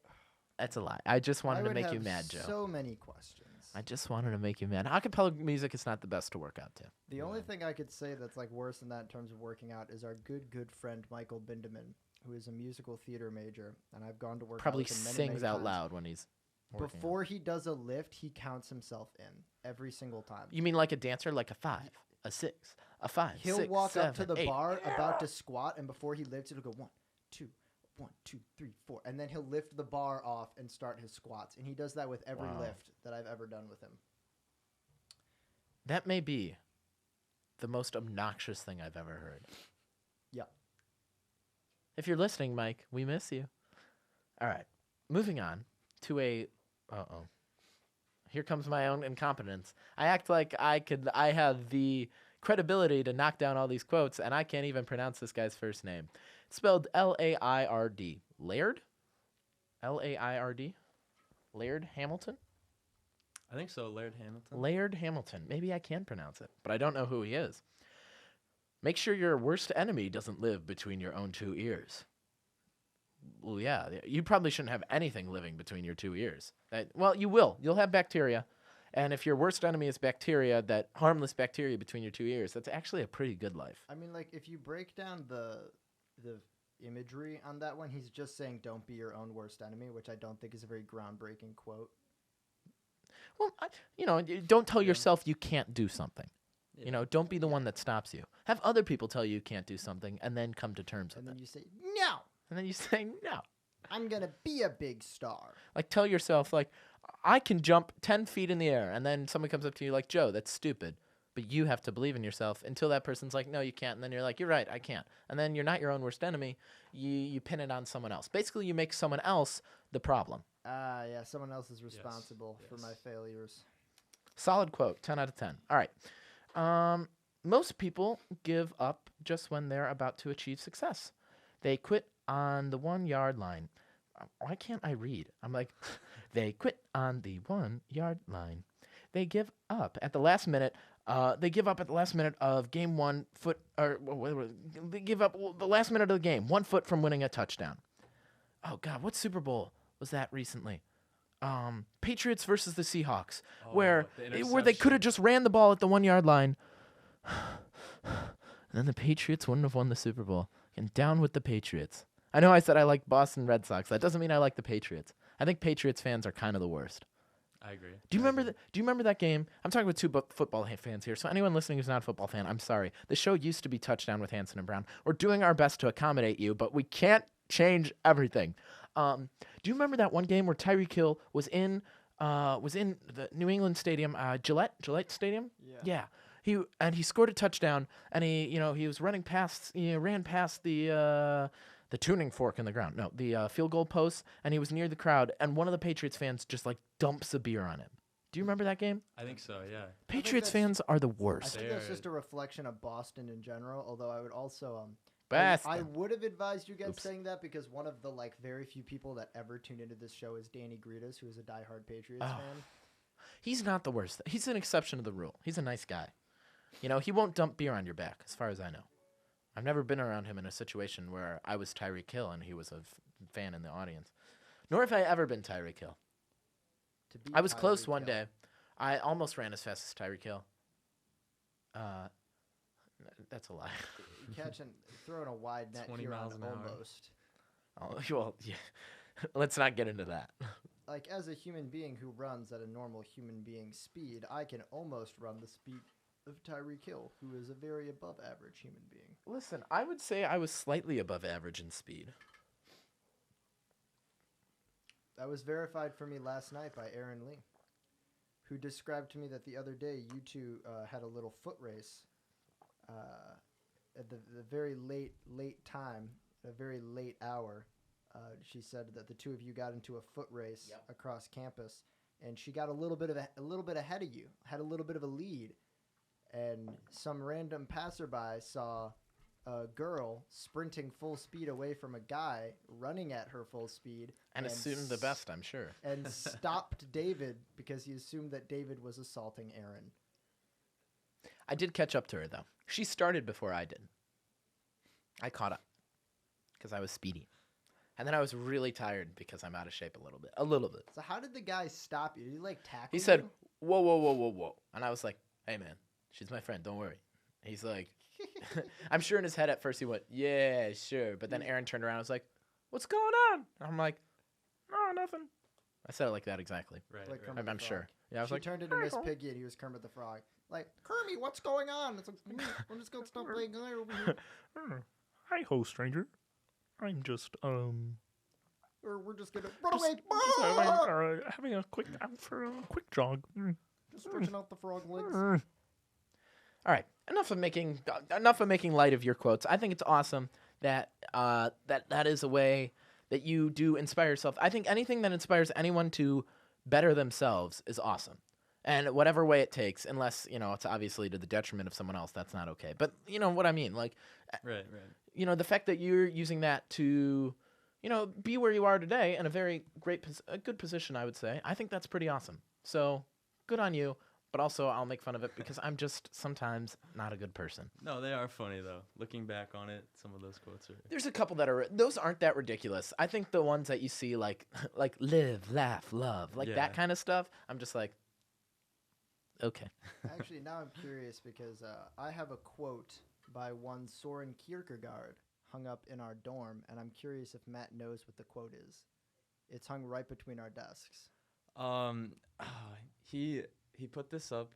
That's a lie. I just wanted to make you mad, Joe. So many questions. I just wanted to make you mad. Acapella music is not the best to work out to. The only thing I could say that's worse than that in terms of working out is our good friend Michael Bindeman, who is a musical theater major, and I've gone to work Probably out with him many, sings many out times. loud when he's working Before out. he does a lift, he counts himself in every single time. You mean like a dancer, like a 5, a 6, a 5, He'll 6, walk 7, up to the 8. bar about to squat, and before he lifts, it'll go 1, 2, 1, 2, 3, 4, and then he'll lift the bar off and start his squats. And he does that with every lift that I've ever done with him. That may be the most obnoxious thing I've ever heard. Yeah. If you're listening, Mike, we miss you. All right. Moving on to a... Uh-oh. Here comes my own incompetence. I act like I have the credibility to knock down all these quotes, and I can't even pronounce this guy's first name. It's spelled L-A-I-R-D. Laird? L-A-I-R-D? Laird Hamilton? I think so, Laird Hamilton. Laird Hamilton. Maybe I can pronounce it, but I don't know who he is. Make sure your worst enemy doesn't live between your own 2 ears. Well, yeah, you probably shouldn't have anything living between your 2 ears. Well, you will. You'll have bacteria. And if your worst enemy is bacteria, that harmless bacteria between your 2 ears, that's actually a pretty good life. I mean, if you break down the imagery on that one, he's just saying don't be your own worst enemy, which I don't think is a very groundbreaking quote. Well, don't tell yourself you can't do something. Yeah. Don't be the one that stops you. Have other people tell you can't do something and then come to terms with it. And then you say, no. And then you say, no. I'm going to be a big star. Tell yourself, I can jump 10 feet in the air. And then someone comes up to you like, Joe, that's stupid. But you have to believe in yourself until that person's like, no, you can't. And then you're like, you're right, I can't. And then you're not your own worst enemy. You pin it on someone else. Basically, you make someone else the problem. Yeah, someone else is responsible for my failures. Solid quote, 10 out of 10. All right. Most people give up just when they're about to achieve success. They quit on the 1-yard line. Why can't I read? I'm like, they quit on the 1-yard line. They give up at the last minute. They give up at the last minute of game 1 foot, they give up the last minute of the game, 1 foot from winning a touchdown. Oh God, what Super Bowl was that recently? Patriots versus the Seahawks, where they could have just ran the ball at the 1-yard line. And then the Patriots wouldn't have won the Super Bowl. And down with the Patriots. I know I said I like Boston Red Sox. That doesn't mean I like the Patriots. I think Patriots fans are kind of the worst. I agree. Do you I remember agree. Do you remember that game? I'm talking with two football fans here. So anyone listening who's not a football fan, I'm sorry. The show used to be Touchdown with Hansen and Brown. We're doing our best to accommodate you, but we can't change everything. Do you remember that one game where Tyreek Hill was in the New England Stadium, Gillette Stadium? Yeah. He scored a touchdown, and he was running past, ran past the tuning fork in the ground. No, the field goal post, and he was near the crowd, and one of the Patriots fans just like dumps a beer on him. Do you remember that game? I think so. Yeah. Patriots fans are the I worst. think that's just a reflection of Boston in general. Although I would also I Boston. would have advised you against Oops. saying that because one of the very few people that ever tune into this show is Danny Gritas, who is a diehard Patriots Oh. fan. He's not the worst. He's an exception to the rule. He's a nice guy. He won't dump beer on your back, as far as I know. I've never been around him in a situation where I was Tyreek Hill and he was a fan in the audience. Nor have I ever been Tyreek Hill. To be I was close Tyreek one Hill. day. I almost ran as fast as Tyreek Hill. That's a lie. Throwing a wide net 20 here miles on an hour. almost. Oh, well, yeah. Let's not get into that. As a human being who runs at a normal human being speed, I can almost run the speed of Tyreek Hill, who is a very above average human being. Listen, I would say I was slightly above average in speed. That was verified for me last night by Aaron Lee, who described to me that the other day you two had a little foot race at the very late time, a very late hour. She said that the two of you got into a foot race Yep. across campus, and she got a little bit ahead of you, had a little bit of a lead, and some random passerby saw a girl sprinting full speed away from a guy running at her full speed And assumed the best, I'm sure. and stopped David because he assumed that David was assaulting Aaron. I did catch up to her, though. She started before I did. I caught up because I was speedy. And then I was really tired because I'm out of shape a little bit. A little bit. So how did the guy stop you? Did he tackle He you? said, whoa, whoa, whoa, whoa, whoa. And I was like, hey, man, she's my friend. Don't worry. He's like, I'm sure in his head at first he went, yeah, sure. But then Aaron turned around and was like, what's going on? And I'm like, no, nothing. I said it like that exactly. Right. Like right. Kermit the I'm Frog. sure. Yeah, I was She like, turned into "Hi, Miss Cole." Piggy and he was Kermit the Frog. Like, Kermit, what's going on? It's like, I'm just going to stop playing guy over here. Hi, ho, stranger. I'm just Or we're just going to run away. having a quick out for a quick jog. Just stretching out the frog legs. All right, enough of making light of your quotes. I think it's awesome that that is a way that you do inspire yourself. I think anything that inspires anyone to better themselves is awesome, and whatever way it takes, unless it's obviously to the detriment of someone else, that's not okay. But you know what I mean, like, Right. the fact that you're using that to, be where you are today in a very good position, I would say. I think that's pretty awesome. So good on you. But also, I'll make fun of it because I'm just sometimes not a good person. No, they are funny though. Looking back on it, some of those quotes are. There's a couple that those aren't that ridiculous. I think the ones that you see like live, laugh, love, like Yeah. that kind of stuff, I'm just like, okay. Actually, now I'm curious because I have a quote by one Soren Kierkegaard hung up in our dorm, and I'm curious if Matt knows what the quote is. It's hung right between our desks. He put this up,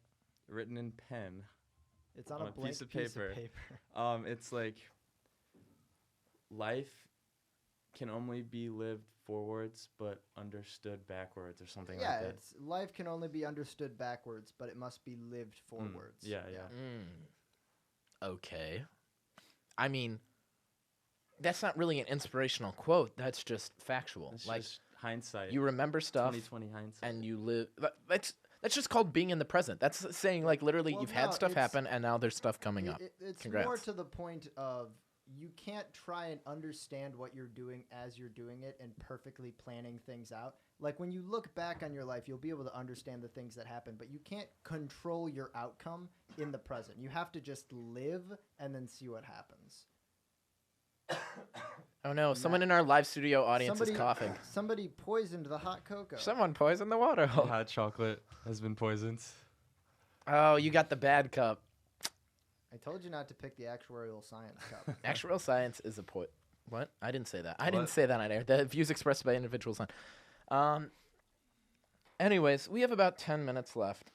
written in pen. It's on On a a blank piece of paper. It's like life can only be lived forwards but understood backwards or something Yeah, like that. it's life can only be understood backwards, but it must be lived forwards. Yeah. Okay. I mean, that's not really an inspirational quote. That's just factual. It's like just hindsight. you remember stuff 20/20 hindsight. and you live. That's just called being in the present. That's saying like literally Well, you've no, had stuff it's- happen and now there's stuff coming up. It's Congrats. more to the point of you can't try and understand what you're doing as you're doing it and perfectly planning things out. Like when you look back on your life, you'll be able to understand the things that happen, but you can't control your outcome in the present. You have to just live and then see what happens. Oh no, someone in our live studio audience is Somebody- coughing. Somebody poisoned the hot cocoa. Someone poisoned the water. The hot chocolate has been poisoned. Oh, you got the bad cup. I told you not to pick the actuarial science cup. Actuarial science is a What? I didn't say that. I What? didn't say that on air. The views expressed by individuals on. Anyways, we have about 10 minutes left.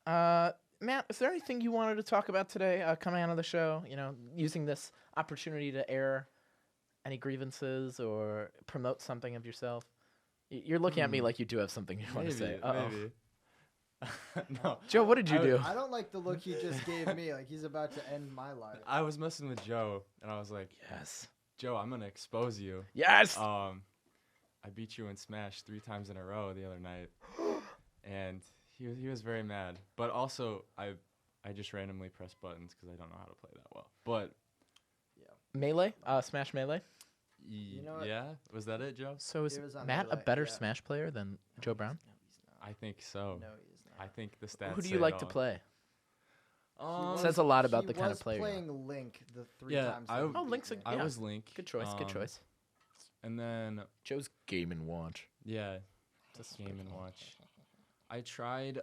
Matt, is there anything you wanted to talk about today coming out of the show? You know, using this opportunity to air any grievances or promote something of yourself? You're looking at me like you do have something you want to say. Maybe. No. Joe, what did you do? I don't like the look he just gave me. Like he's about to end my life. I was messing with Joe, and I was like, Yes. Joe, I'm gonna expose you. Yes. I beat you in Smash 3 times in a row the other night, and he was very mad. But also, I just randomly press buttons because I don't know how to play that well. But Melee? Smash Melee? You know what? yeah, was that it, Joe? So is It was on Matt a Melee, better yeah. Smash player than Joe Brown? No, he's not. I think so. No, he is not. I think the stats. Who do say you it like to all. play? He Says a lot about the kind of player you are. He was playing Link the 3 Yeah, times. I that he w- Oh, beat Link's a- me. I Yeah. was Link. Good choice. Good choice. And then Joe's Game and Watch. yeah, Just Game and Watch. I tried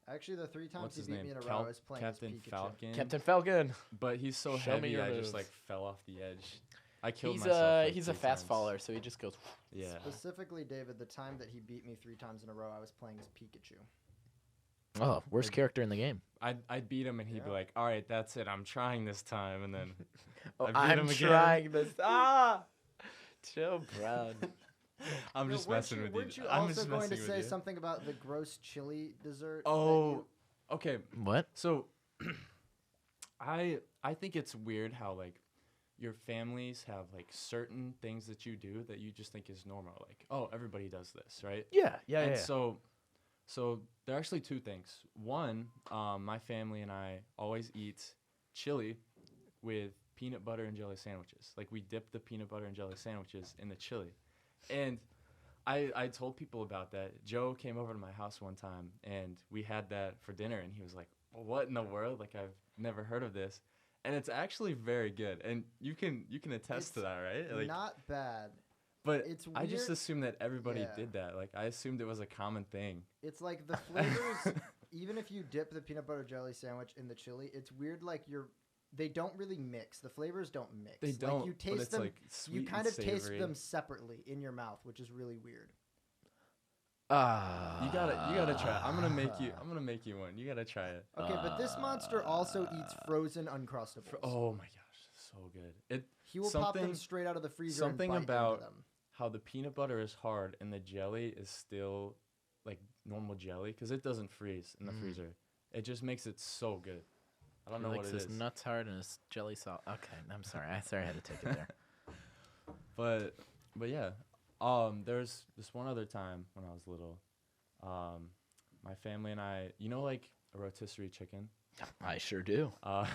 Actually, the 3 times what's he his beat name? me in a row, I was playing Captain as Pikachu. Falcon. Captain Falcon. But he's so Show me heavy, your I moves. just like fell off the edge. I killed He's myself. Like, he's a 3 fast times. faller, so he just goes. Yeah. Specifically, David, the time that he beat me 3 times in a row, I was playing as Pikachu. Oh, worst character in the game. I'd beat him and he'd be Yeah. like, "All right, that's it. I'm trying this time." And then Oh, I beat I'm him again. trying this. Joe Brown. I'm Yo, just weren't messing you, with weren't you. you I'm also just going messing to with say you. something about the gross chili dessert? that Oh, okay. What? So I think it's weird how like your families have like certain things that you do that you just think is normal. Like, oh, everybody does this, right? Yeah, yeah, And yeah. so there are actually 2 things. One, my family and I always eat chili with peanut butter and jelly sandwiches. Like we dip the peanut butter and jelly sandwiches in the chili. And I told people about that. Joe came over to my house one time and we had that for dinner and he was like, "What in the world? Like I've never heard of this." And it's actually very good. And you can attest to It's that, right? Like not bad. but It's I just weird- assumed that everybody Yeah. did that. Like I assumed it was a common thing. It's like the flavors. Even if you dip the peanut butter jelly sandwich in the chili, it's weird. Like they don't really mix. The flavors don't mix. They don't. Like you but taste it's them. like sweet You kind and of taste savory. them separately in your mouth, which is really weird. You gotta try. I'm gonna make you one. You gotta try it. Okay, but this monster also eats frozen Uncrustables. Oh my gosh, so good. It He will pop them something- straight out of the freezer something and bite about- into them. how the peanut butter is hard and the jelly is still like normal jelly because it doesn't freeze in the freezer. It just makes it so good. I don't know what it his is. nuts hard and his jelly salt. Okay, I'm sorry. I had to take it there. But yeah, there's this one other time when I was little. My family and I, like a rotisserie chicken. I sure do. Uh,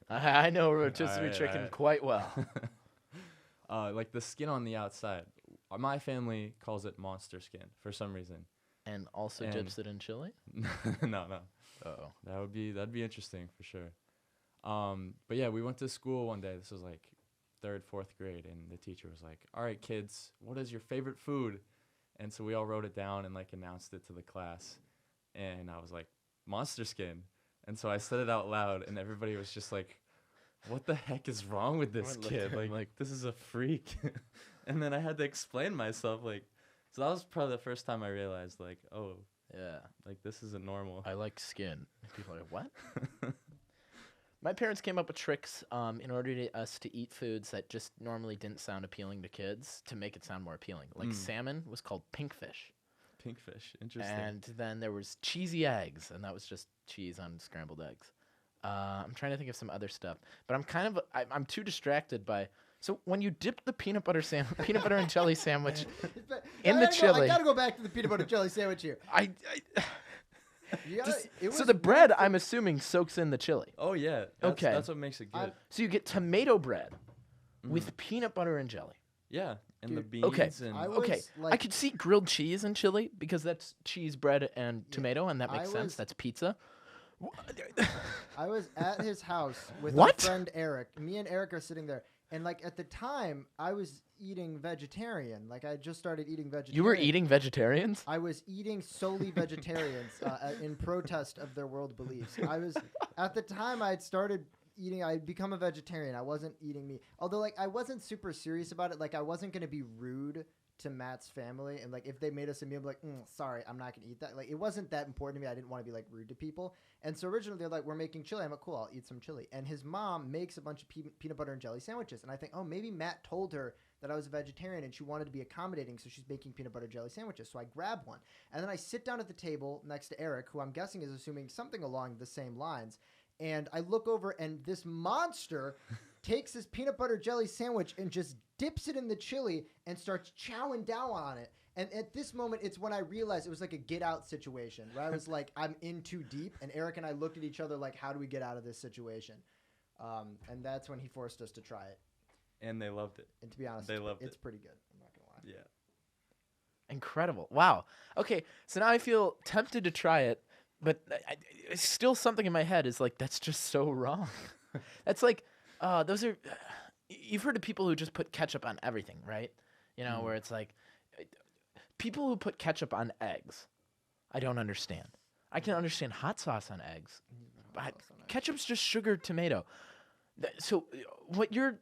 I know rotisserie Alright, chicken alright. quite well. like the skin on the outside. My family calls it monster skin for some reason. And also dips it in chili? No. Oh. That'd be interesting for sure. But yeah, we went to school one day. This was like 3rd, 4th grade, and the teacher was like, "All right, kids, what is your favorite food?" And so we all wrote it down and like announced it to the class. And I was like, "Monster skin." And so I said it out loud, and everybody was just like, "What the heck is wrong with this Everyone looked kid? at him Like, this is a freak." And then I had to explain myself, like, so that was probably the first time I realized, like, oh, Yeah. like this isn't normal. I like skin. People are like, what? My parents came up with tricks in order to us to eat foods that just normally didn't sound appealing to kids to make it sound more appealing. Like salmon was called pinkfish. Pinkfish, interesting. And then there was cheesy eggs, and that was just cheese on scrambled eggs. I'm trying to think of some other stuff, but I'm too distracted by. So when you dip the peanut butter and jelly sandwich in the chili, I gotta go back to the peanut butter jelly sandwich here. You gotta, it so was the bread, I'm assuming, soaks in the chili. Oh yeah. Okay. That's what makes it good. So you get tomato bread with peanut butter and jelly. Yeah, and the Dude, beans Okay. and I Okay, was, I like- could see grilled cheese and chili because that's cheese, bread, and tomato, and that makes I sense. was- That's pizza. I was at his house with What? my friend Eric. Me and Eric are sitting there, and like at the time, I was eating vegetarian. Like I just started eating vegetarian. You were eating vegetarians? I was eating solely vegetarians in protest of their world beliefs. I was at the time I'd started eating. I'd become a vegetarian. I wasn't eating meat, although like I wasn't super serious about it. Like I wasn't gonna be rude to Matt's family, and like if they made us a meal, I'd be like, sorry, I'm not gonna eat that. Like it wasn't that important to me. I didn't want to be like rude to people. And so originally they're like, we're making chili. I'm like, cool, I'll eat some chili. And his mom makes a bunch of peanut butter and jelly sandwiches, and I think, oh, maybe Matt told her that I was a vegetarian and she wanted to be accommodating, so she's making peanut butter jelly sandwiches. So I grab one, and then I sit down at the table next to Eric, who I'm guessing is assuming something along the same lines. And I look over, and this monster takes his peanut butter jelly sandwich and just dips it in the chili and starts chowing down on it. And at this moment, it's when I realized it was like a get out situation where I was like, I'm in too deep. And Eric and I looked at each other like, how do we get out of this situation? And that's when he forced us to try it. And they loved it. And to be honest, They loved it's it. pretty good. I'm not going to lie. Yeah. Incredible. Wow. Okay, so now I feel tempted to try it, but it's still something in my head is like, that's just so wrong. That's like, those are, you've heard of people who just put ketchup on everything, right? You know, where it's like, people who put ketchup on eggs, I don't understand. I can understand hot sauce on eggs, but ketchup's just sugar, tomato. So what you're,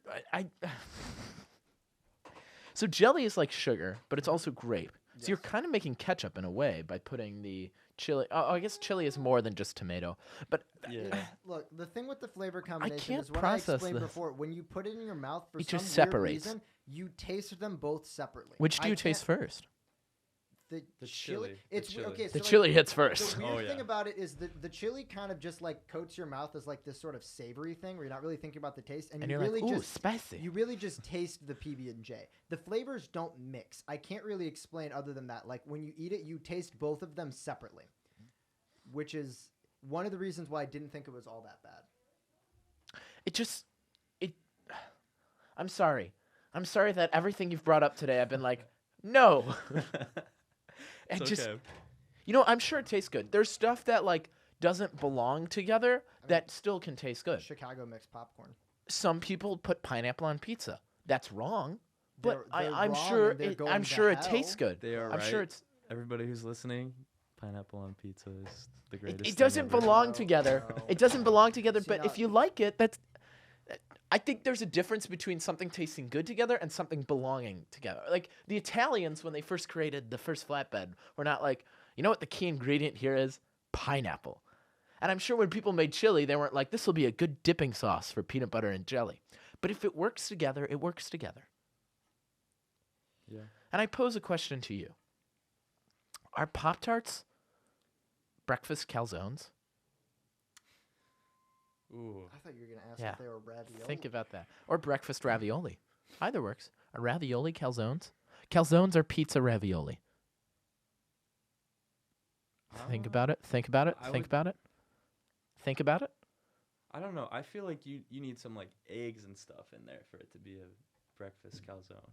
so jelly is like sugar, but it's also grape. So you're kind of making ketchup in a way by putting the chili. Oh, I guess chili is more than just tomato. But Look, the thing with the flavor combination can't is what I process explained this. before. When you put it in your mouth for It some just weird separates. reason, you taste them both separately. which do you taste first? The chili. chili. It's chili. okay. So The like, chili hits first. The weird Oh, thing yeah. about it is the chili kind of just like coats your mouth as like this sort of savory thing where you're not really thinking about the taste, and And you you're really like, ooh, just spicy. you really just taste the PB&J. The flavors don't mix. I can't really explain other than that. Like when you eat it, you taste both of them separately, which is one of the reasons why I didn't think it was all that bad. I'm sorry. I'm sorry that everything you've brought up today, I've been like, no. And It's just, okay. you know, I'm sure it tastes good. There's stuff that like doesn't belong together that still can taste good. Chicago mixed popcorn. Some people put pineapple on pizza. That's wrong. But They're I'm wrong sure and they're it, going I'm to sure it hell. tastes good. They are I'm right. sure it's Everybody who's listening, pineapple on pizza is the greatest. it thing doesn't ever. belong No, together. no. It doesn't belong together, See, but now- if you like it, that's I think there's a difference between something tasting good together and something belonging together. Like the Italians when they first created the first flatbread were not like, you know what the key ingredient here is? Pineapple. And I'm sure when people made chili, they weren't like, this will be a good dipping sauce for peanut butter and jelly. But if it works together, it works together. Yeah. And I pose a question to you. Are Pop-Tarts breakfast calzones? Ooh. I thought you were gonna ask Yeah. if they were ravioli. Think about that. Or breakfast ravioli. Either works. Are ravioli calzones? Calzones are pizza ravioli. Think about it. Think about it. I Think would- about it. Think about it. I don't know. I feel like you need some like eggs and stuff in there for it to be a breakfast calzone.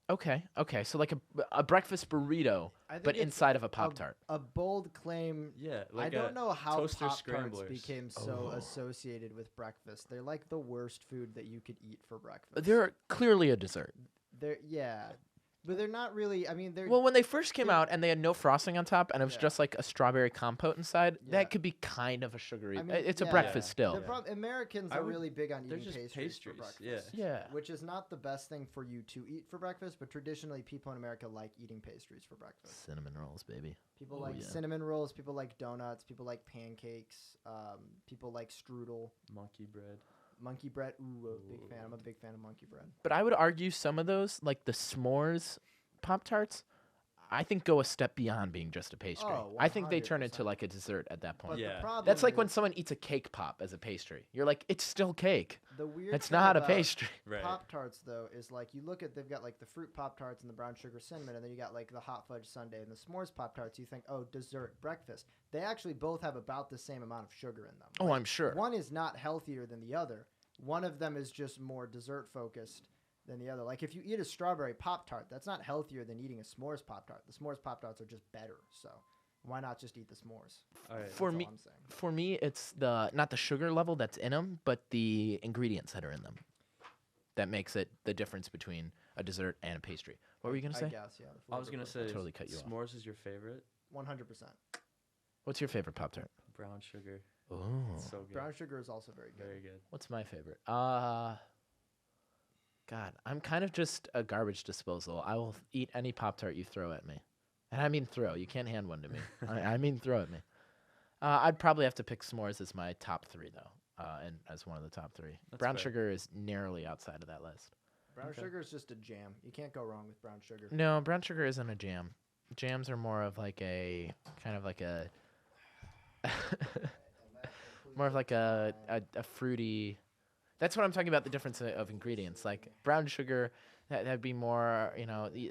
Okay. Okay. So like a breakfast burrito, I think but it's inside of a Pop-Tart. A bold claim. Yeah, I like don't know how toaster Pop-Tarts scramblers. became so Oh. associated with breakfast. They're like the worst food that you could eat for breakfast. They're clearly a dessert. Yeah, but they're not really. I mean, they're Well, when they first came they're- out and they had no frosting on top and it was Yeah. just like a strawberry compote inside, Yeah. that could be kind of a sugary. I mean, It's a yeah. breakfast still. the Americans I are would- really big on they're eating just pastries for pastries, breakfast. Yeah. Which is not the best thing for you to eat for breakfast, but traditionally people in America like eating pastries for breakfast. Cinnamon rolls, baby. People Oh, like yeah. cinnamon rolls. People like donuts. People like pancakes. People like strudel. Monkey bread. Monkey bread. Ooh, a big fan. I'm a big fan of monkey bread. But I would argue some of those, like the s'mores Pop-Tarts, I think go a step beyond being just a pastry. Oh, I think they turn into 100%. like a dessert at that point. But Yeah. the problem That's like when is someone eats a cake pop as a pastry. You're like, it's still cake. the weird It's thing not a about pastry. Right. Pop Tarts though is like you look at they've got like the fruit Pop Tarts and the brown sugar cinnamon, and then you got like the hot fudge sundae and the s'mores Pop Tarts. You think, oh, dessert breakfast. They actually both have about the same amount of sugar in them. Oh, I'm sure. One is not healthier than the other. One of them is just more dessert focused than the other. Like if you eat a strawberry Pop Tart, that's not healthier than eating a s'mores Pop Tart. The s'mores Pop Tarts are just better. So why not just eat the s'mores? All right. For That's me, all I'm saying. for me, it's not the sugar level that's in them, but the ingredients that are in them. That makes it the difference between a dessert and a pastry. What were you gonna I say? guess, yeah. I was gonna say totally cut you off. s'mores is your favorite. 100%. What's your favorite Pop-Tart? Brown sugar. Oh, It's so good. Brown sugar is also very good. Very good. what's my favorite? God, I'm kind of just a garbage disposal. I will eat any Pop-Tart you throw at me. And I mean throw. You can't hand one to me. I mean throw at me. I'd probably have to pick s'mores as my top 3, though, and as one of the top 3. That's Brown fair. sugar is narrowly outside of that list. Brown Okay. sugar is just a jam. You can't go wrong with brown sugar. No, brown sugar isn't a jam. Jams are more of like a kind of like a more of like a fruity. That's what I'm talking about. The difference of ingredients, like brown sugar, that'd be more,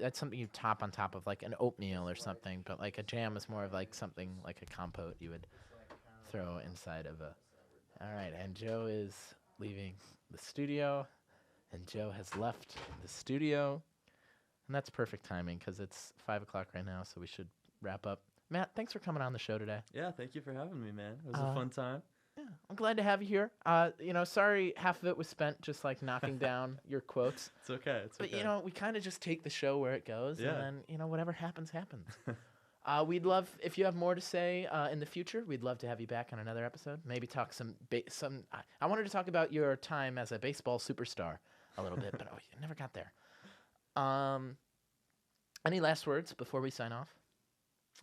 that's something you top on top of like an oatmeal or something. But like a jam is more of like something like a compote you would throw inside of a. All right, and Joe is leaving the studio, and Joe has left the studio, and that's perfect timing because it's 5 o'clock right now, so we should wrap up. Matt, thanks for coming on the show today. Yeah, thank you for having me, man. It was a fun time. Yeah, I'm glad to have you here. Sorry half of it was spent just like knocking down your quotes. It's okay. It's But okay. we kind of just take the show where it goes, Yeah. and then whatever happens, happens. We'd love if you have more to say in the future. We'd love to have you back on another episode. Maybe talk some. I wanted to talk about your time as a baseball superstar a little bit, but you never got there. Any last words before we sign off?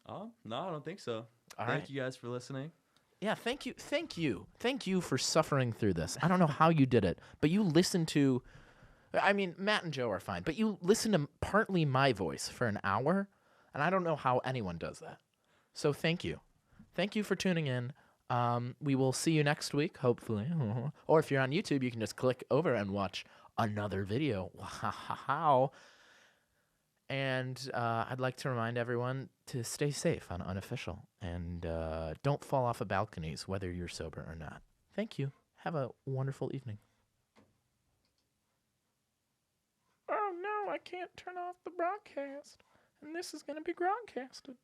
No, I don't think so. All Thank right. you guys for listening. Yeah, thank you for suffering through this. I don't know how you did it, but you listened to. I mean, Matt and Joe are fine, but you listened to partly my voice for an hour. And I don't know how anyone does that. So thank you. Thank you for tuning in. We will see you next week, hopefully. Or if you're on YouTube, you can just click over and watch another video. Wow. And I'd like to remind everyone to stay safe on Unofficial. And don't fall off of balconies, whether you're sober or not. Thank you. Have a wonderful evening. Oh no, I can't turn off the broadcast. And this is going to be broadcasted.